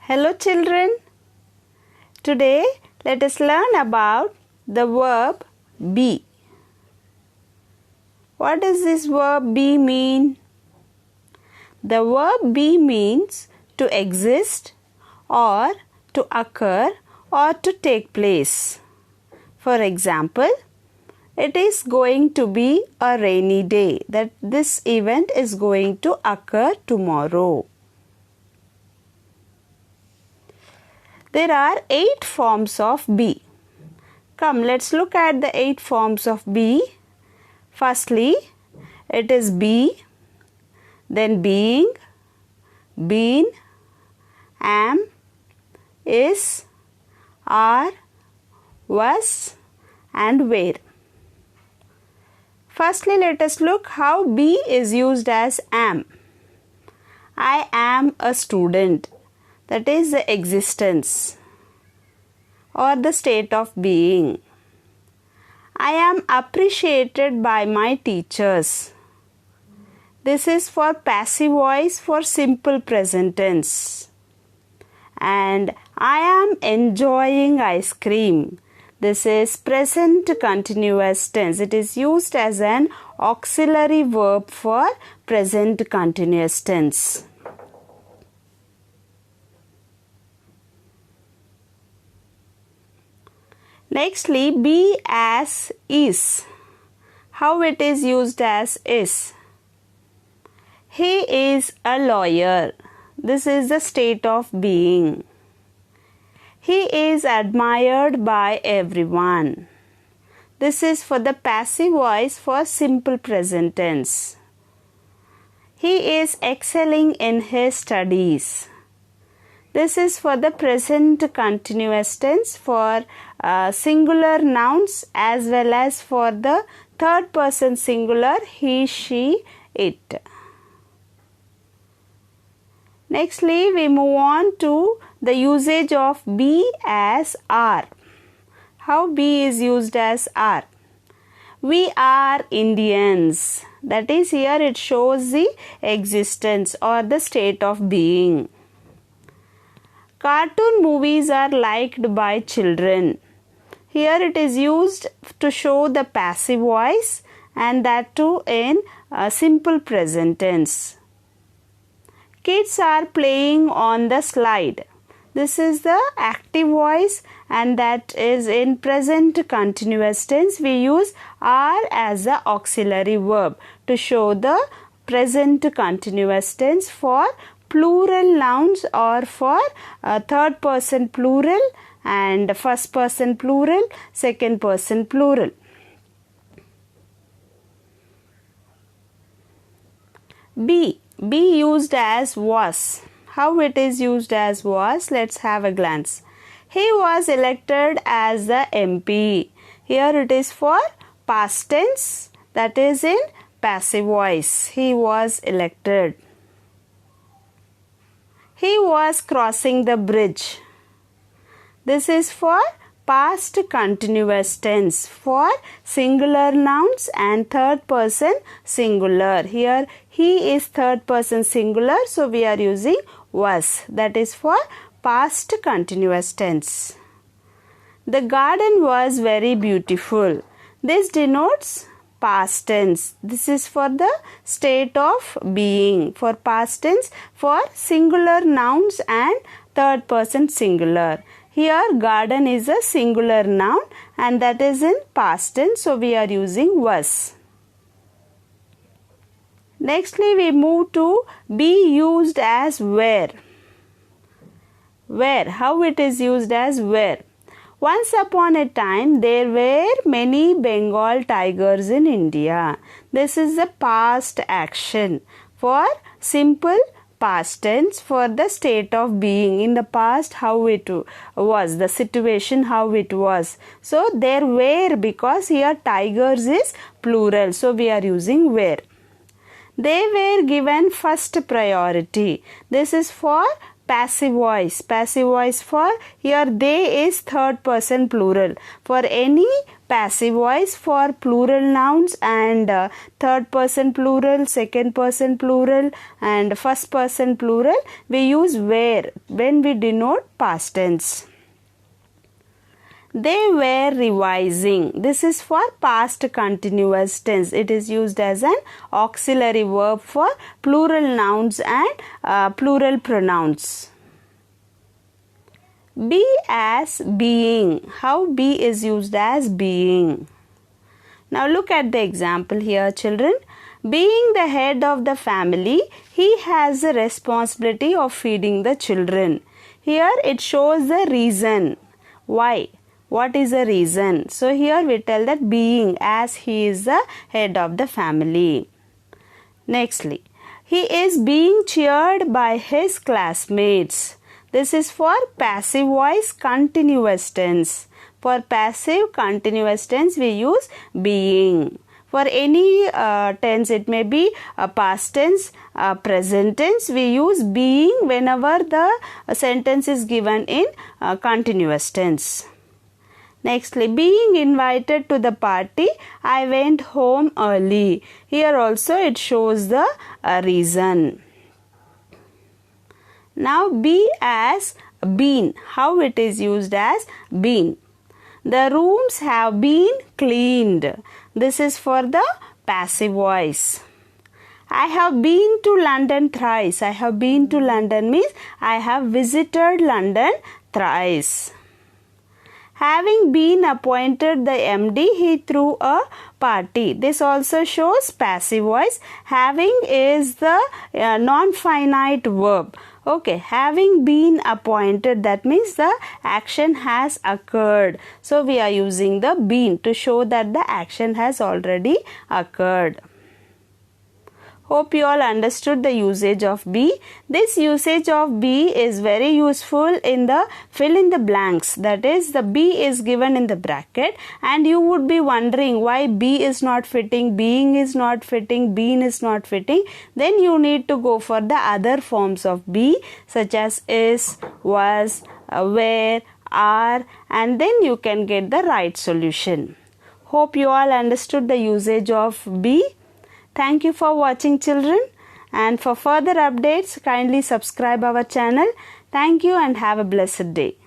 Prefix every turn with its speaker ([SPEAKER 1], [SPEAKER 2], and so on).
[SPEAKER 1] Hello children. Today let us learn about the verb be. What does this verb be mean? The verb be means to exist or to occur or to take place. For example, it is going to be a rainy day, that this event is going to occur tomorrow. There are 8 forms of be. Come, let's look at the 8 forms of be. Firstly, it is be, then being, been, am, is, are, was, and were. Firstly, let us look how be is used as am. I am a student. That is the existence or the state of being. I am appreciated by my teachers. This is for passive voice for simple present tense. And I am enjoying ice cream. This is present continuous tense. It is used as an auxiliary verb for present continuous tense. Nextly, be as is. How it is used as is. He is a lawyer. This is the state of being. He is admired by everyone. This is for the passive voice for simple present tense. He is excelling in his studies. This is for the present continuous tense for singular nouns as well as for the third person singular he, she, it. Nextly, we move on to the usage of be as are. How be is used as are. We are Indians. That is, here it shows the existence or the state of being. Cartoon movies are liked by children. Here it is used to show the passive voice and that too in simple present tense. Kids are playing on the slide. This is the active voice and that is in present continuous tense. We use are as the auxiliary verb to show the present continuous tense for plural nouns or for third person plural and first person plural, second person plural. Be used as was. How it is used as was? Let's have a glance. He was elected as the MP. Here it is for past tense, that is in passive voice. He was elected. He was crossing the bridge. This is for past continuous tense for singular nouns and third person singular. Here he is third person singular, so we are using was. That is for past continuous tense. The garden was very beautiful. This denotes past tense. This is for the state of being for past tense for singular nouns and third person singular. Here garden is a singular noun and that is in past tense, so we are using was. Nextly, we move to be used as were. Were. How it is used as were. Once upon a time, there were many Bengal tigers in India. This is the past action for simple past tense for the state of being. In the past, how it was, the situation, how it was. So, there were because here tigers is plural. So, we are using were. They were given first priority. This is for passive voice. Passive voice for here they is third person plural. For any passive voice for plural nouns and third person plural, second person plural and first person plural, we use were when we denote past tense. They were revising. This is for past continuous tense. It is used as an auxiliary verb for plural nouns and plural pronouns. Be as being. How be is used as being. Now look at the example here, children. Being the head of the family, he has the responsibility of feeding the children. Here it shows the reason. Why? What is the reason? So here we tell that being, as he is the head of the family. Nextly, he is being cheered by his classmates. This is for passive voice continuous tense. For passive continuous tense we use being. For any tense, it may be a past tense, present tense, we use being whenever the sentence is given in continuous tense. Nextly, being invited to the party, I went home early. Here also it shows the reason. Now be as been. How it is used as been. The rooms have been cleaned. This is for the passive voice. I have been to London thrice. I have been to London means I have visited London thrice. Having been appointed the MD, he threw a party. This also shows passive voice. Having is the non-finite verb. Okay, having been appointed, that means the action has occurred. So we are using the been to show that the action has already occurred. Hope you all understood the usage of be. This usage of be is very useful in the fill in the blanks. That is, the be is given in the bracket and you would be wondering why be is not fitting, being is not fitting, been is not fitting. Then you need to go for the other forms of be such as is, was, were, are, and then you can get the right solution. Hope you all understood the usage of be. Thank you for watching, children, and for further updates kindly subscribe our channel. Thank you and have a blessed day.